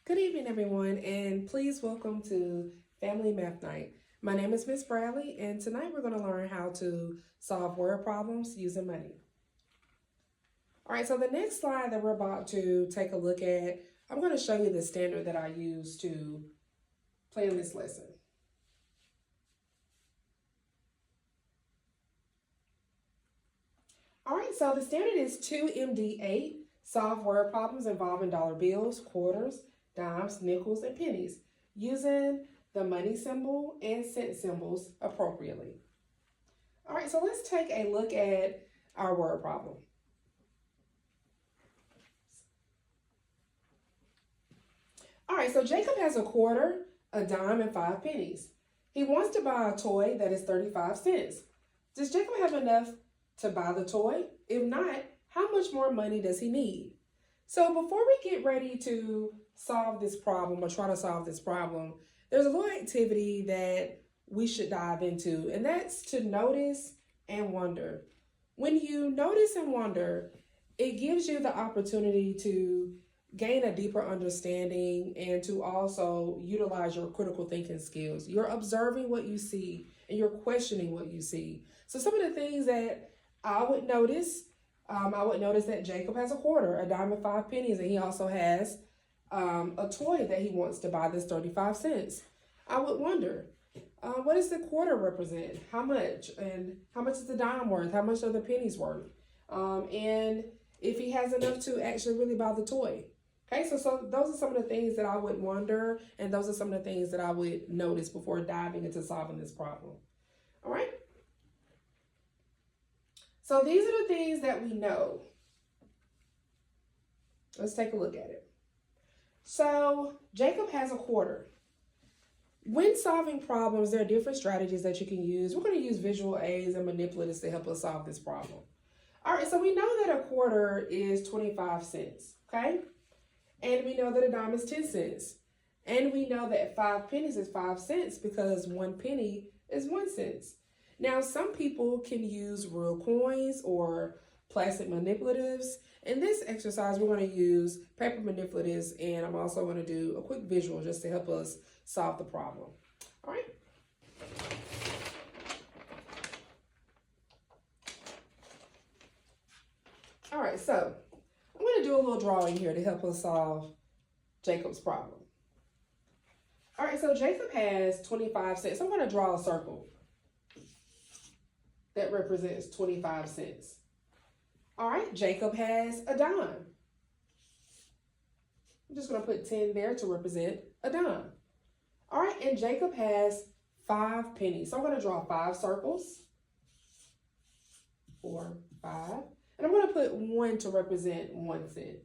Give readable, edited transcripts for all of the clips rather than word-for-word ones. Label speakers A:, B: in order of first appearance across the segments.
A: Good evening, everyone, and please welcome to Family Math Night. My name is Miss Bradley, and tonight we're going to learn how to solve word problems using money. All right, so the next slide that we're about to take a look at, I'm going to show you the standard that I use to plan this lesson. All right, so the standard is 2MD8, solve word problems involving dollar bills, quarters, dimes, nickels, and pennies using the money symbol and cent symbols appropriately. All right, so let's take a look at our word problem. All right, so Jacob has a quarter, a dime, and 5 pennies. He wants to buy a toy that is 35 cents. Does Jacob have enough to buy the toy? If not, how much more money does he need? So before we get ready to solve this problem or try to solve this problem, there's a little activity that we should dive into, and that's to notice and wonder. When you notice and wonder, it gives you the opportunity to gain a deeper understanding and to also utilize your critical thinking skills. You're observing what you see and you're questioning what you see. So some of the things that I would notice that Jacob has a quarter, a dime, and 5 pennies, and he also has a toy that he wants to buy that's 35 cents. I would wonder, what does the quarter represent? How much? And how much is the dime worth? How much are the pennies worth? And if he has enough to actually really buy the toy. Okay, so those are some of the things that I would wonder, and those are some of the things that I would notice before diving into solving this problem. All right? So these are the things that we know. Let's take a look at it. So Jacob has a quarter. When solving problems, there are different strategies that you can use. We're going to use visual aids and manipulatives to help us solve this problem. All right, so we know that a quarter is 25 cents, okay? And we know that a dime is 10 cents. And we know that 5 pennies is 5 cents because 1 penny is 1 cent. Now, some people can use real coins or plastic manipulatives. In this exercise, we're going to use paper manipulatives, and I'm also going to do a quick visual just to help us solve the problem. All right. All right, so I'm going to do a little drawing here to help us solve Jacob's problem. All right, so Jacob has 25 cents. I'm going to draw a circle that represents 25 cents. All right, Jacob has a dime. I'm just going to put 10 there to represent a dime. All right, and Jacob has 5 pennies. So I'm going to draw 5 circles. 4, 5. And I'm going to put 1 to represent 1 cent.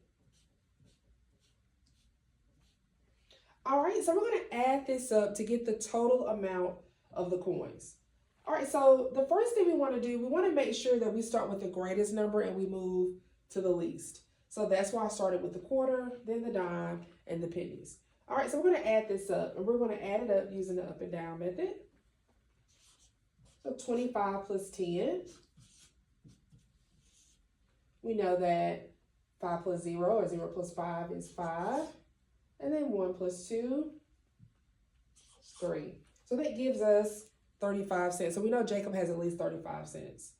A: All right, so we're going to add this up to get the total amount of the coins. All right, so the first thing we want to do, we want to make sure that we start with the greatest number and we move to the least. So that's why I started with the quarter, then the dime, and the pennies. All right, so we're going to add this up, and we're going to add it up using the up and down method. So 25 plus 10. We know that 5 plus 0 or 0 plus 5 is 5. And then 1 plus 2 is 3. So that gives us 35 cents. So we know Jacob has at least 35 cents.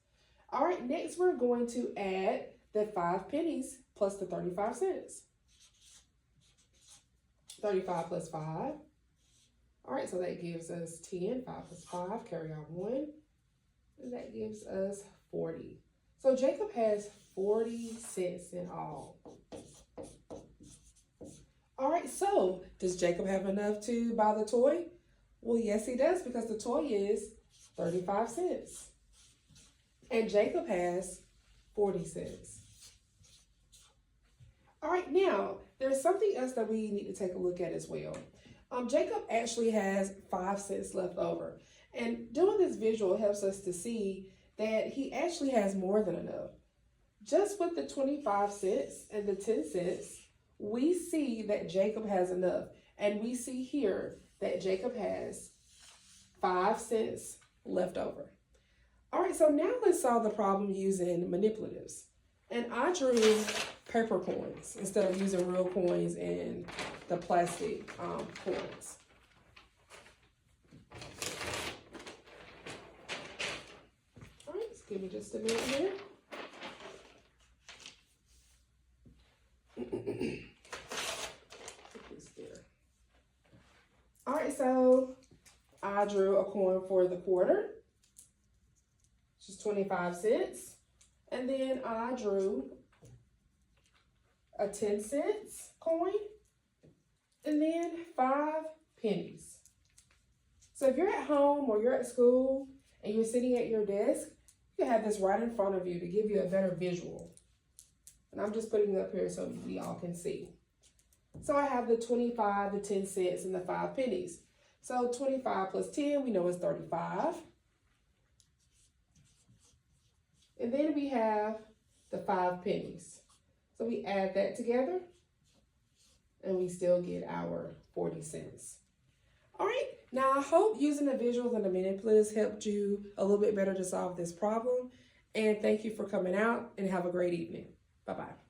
A: All right, next we're going to add the 5 pennies plus the 35 cents. 35 plus 5. All right, so that gives us 10. 5 plus 5, carry on 1. And that gives us 40. So Jacob has 40 cents in all. All right, so does Jacob have enough to buy the toy? Well, yes, he does, because the toy is 35 cents. And Jacob has 40 cents. All right, now, there's something else that we need to take a look at as well. Jacob actually has 5 cents left over. And doing this visual helps us to see that he actually has more than enough. Just with the 25 cents and the 10 cents, we see that Jacob has enough. And we see here that Jacob has 5 cents left over. All right, so now let's solve the problem using manipulatives. And I drew paper coins instead of using real coins and the plastic coins. All right, just give me just a minute here. All right, so I drew a coin for the quarter, which is 25 cents. And then I drew a 10 cents coin, and then 5 pennies. So if you're at home or you're at school and you're sitting at your desk, you can have this right in front of you to give you a better visual. And I'm just putting it up here so y'all can see. So I have the 25, the 10 cents, and the 5 pennies. So 25 plus 10, we know is 35. And then we have the 5 pennies. So we add that together and we still get our 40 cents. All right, now I hope using the visuals and the manipulatives helped you a little bit better to solve this problem. And thank you for coming out and have a great evening. Bye-bye.